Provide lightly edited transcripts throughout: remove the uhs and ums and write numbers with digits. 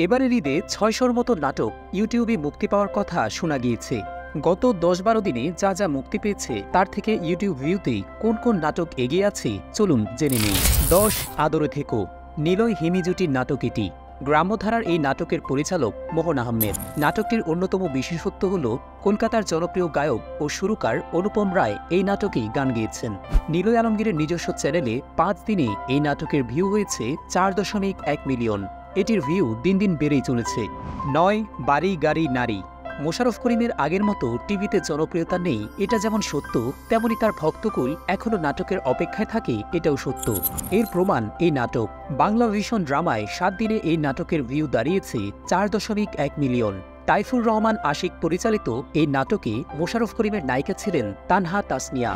এবারের ঈদে ৬০০র মতো নাটক ইউটিউবে মুক্তি পাওয়ার কথা শোনা গিয়েছে। গত ১০-১২ দিনে যা যা মুক্তি পেয়েছে তার থেকে ইউটিউব ভিউতে কোন কোন নাটক এগিয়ে আছে চলুন জেনে নিই। ১০ আদরে থেকো, নিলয় হিমি জুটির নাটক এটি। গ্রাম্যধারার এই নাটকের পরিচালক মোহন আহমেদ। নাটকটির অন্যতম বিশেষত্ব হল কলকাতার জনপ্রিয় গায়ক ও সুরকার অনুপম রায় এই নাটকেই গান গেয়েছেন। নিলয় আলমগীরের নিজস্ব চ্যানেলে ৫ দিনে এই নাটকের ভিউ হয়েছে ৪.১ মিলিয়ন। এটির ভিউ দিন দিন বেড়েই চলেছে। ৯ বাড়ি গাড়ি নারী। মোশাররফ করিমের আগের মতো টিভিতে জনপ্রিয়তা নেই, এটা যেমন সত্য তেমনি তার ভক্তকুল এখনও নাটকের অপেক্ষায় থাকে, এটাও সত্য। এর প্রমাণ এই নাটক। বাংলা ভিশন ড্রামায় ৭ দিনে এই নাটকের ভিউ দাঁড়িয়েছে ৪.১ মিলিয়ন। তাইফুর রহমান আশিক পরিচালিত এই নাটকে মোশাররফ করিমের নায়িকা ছিলেন তানহা তাসনিয়া।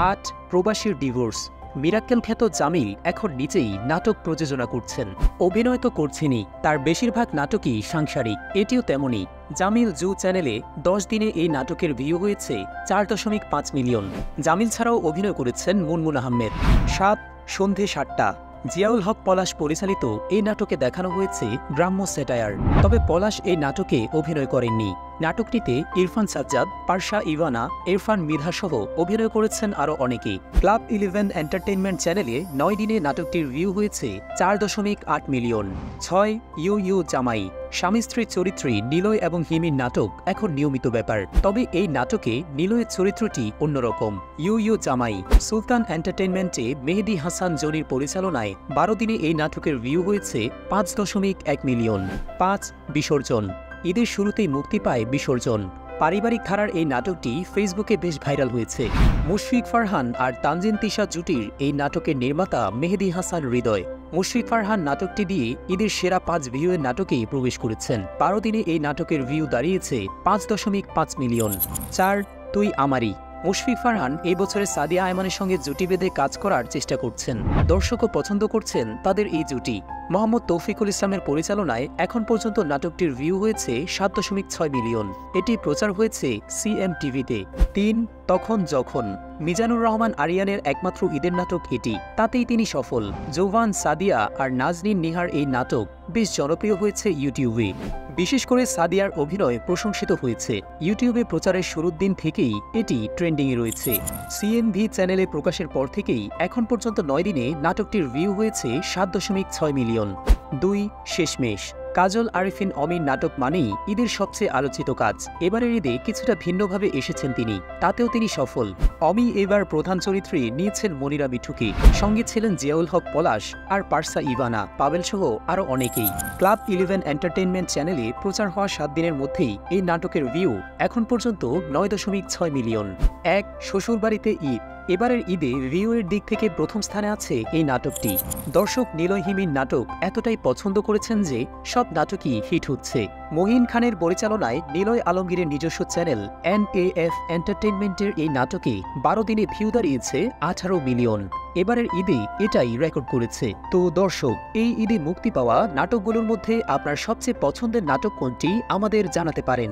৮ প্রবাসীর ডিভোর্স। মিরাক্কেল খ্যাত জামিল এখন নিজেই নাটক প্রযোজনা করছেন। অভিনয় তো করছেনই, তার বেশিরভাগ নাটকই সাংসারিক, এটিও তেমনই। জামিল জু চ্যানেলে ১০ দিনে এই নাটকের ভিউ হয়েছে ৪.৫ মিলিয়ন। জামিল ছাড়াও অভিনয় করেছেন মুনমুন আহমেদ। ৭ সন্ধে ৭টা। জিয়াউল হক পলাশ পরিচালিত এই নাটকে দেখানো হয়েছে গ্রাম্য স্যাটায়ার। তবে পলাশ এই নাটকে অভিনয় করেননি। নাটকটিতে ইরফান সাজ্জাদ, পারসা ইভানা, ইরফান মৃধা সহ অভিনয় করেছেন আরও অনেকেই। ক্লাব 11 এন্টারটেইনমেন্ট চ্যানেলে ৯ দিনে নাটকটির ভিউ হয়েছে ৪.৮ মিলিয়ন। ৬ ইউ ইউ জামাই। স্বামী স্ত্রীর চরিত্রে নিলয় এবং হিমির নাটক এখন নিয়মিত ব্যাপার। তবে এই নাটকে নিলয়ের চরিত্রটি অন্যরকম। ইউ ইউ জামাই। সুলতান এন্টারটেইনমেন্টে মেহেদী হাসান জনির পরিচালনায় ১২ দিনে এই নাটকের ভিউ হয়েছে ৫.১ মিলিয়ন। ৫ বিসর্জন। ঈদের শুরুতেই মুক্তি পায় বিসর্জন। পারিবারিক ধারার এই নাটকটি ফেসবুকে বেশ ভাইরাল হয়েছে। মুশফিক ফারহান আর তানজিন তিশা জুটির এই নাটকের নির্মাতা মেহেদী হাসান হৃদয়। মুশফিক ফারহান নাটকটি দিয়ে ঈদের সেরা ৫ ভিউয়ের নাটকেই প্রবেশ করেছেন। ১২ দিনে এই নাটকের ভিউ দাঁড়িয়েছে ৫.৫ মিলিয়ন। ৪ তুই আমারই। মুশফিক ফারহান এই বছরে সাদিয়া আয়মানের সঙ্গে জুটি বেঁধে কাজ করার চেষ্টা করছেন। দর্শকও পছন্দ করছেন তাদের এই জুটি। মোহাম্মদ তৌফিকুল ইসলামের পরিচালনায় এখন পর্যন্ত নাটকটির ভিউ হয়েছে ৭.৬ মিলিয়ন। এটি প্রচার হয়েছে সিএম টিভিতে। ৩ তখন যখন। মিজানুর রহমান আরিয়ানের একমাত্র ঈদের নাটক এটি, তাতেই তিনি সফল। জৌভান, সাদিয়া আর নাজনীন নিহার এই নাটক বেশ জনপ্রিয় হয়েছে ইউটিউবে। বিশেষ করে সাদিয়ার অভিনয় প্রশংসিত হয়েছে। ইউটিউবে প্রচারের শুরুর দিন থেকেই এটি ট্রেন্ডিংয়ে রয়েছে। সিএমভি চ্যানেলে প্রকাশের পর থেকেই এখন পর্যন্ত ৯ দিনে নাটকটির ভিউ হয়েছে ৭.৬ মিলিয়ন। ২ শেষমেশ। কাজল আরিফিন অমির নাটক মানেই ঈদের সবচেয়ে আলোচিত কাজ। এবারের ঈদে কিছুটা ভিন্নভাবে এসেছেন তিনি, তাতেও তিনি সফল। অমি এবার প্রধান চরিত্রে নিয়েছেন মনিরা মিঠুকে, সঙ্গে ছিলেন জিয়াউল হক পলাশ আর পারসা ইভানা, পাবেল সহ আরও অনেকেই। ক্লাব 11 এন্টারটেইনমেন্ট চ্যানেলে প্রচার হওয়া ৭ দিনের মধ্যেই এই নাটকের ভিউ এখন পর্যন্ত ৯.৬ মিলিয়ন। ১ শ্বশুরবাড়িতে ঈদ। এবারের ঈদে ভিউয়ের দিক থেকে প্রথম স্থানে আছে এই নাটকটি। দর্শক নিলয় হিমির নাটক এতটাই পছন্দ করেছেন যে সব নাটকই হিট হচ্ছে। মহিন খানের পরিচালনায় নিলয় আলমগীরের নিজস্ব চ্যানেল NAF এন্টারটেইনমেন্টের এই নাটকে ১২ দিনে ভিউ দাঁড়িয়েছে ১৮ মিলিয়ন। এবারের ঈদে এটাই রেকর্ড করেছে। তো দর্শক, এই ঈদে মুক্তি পাওয়া নাটকগুলোর মধ্যে আপনার সবচেয়ে পছন্দের নাটক কোনটি আমাদের জানাতে পারেন।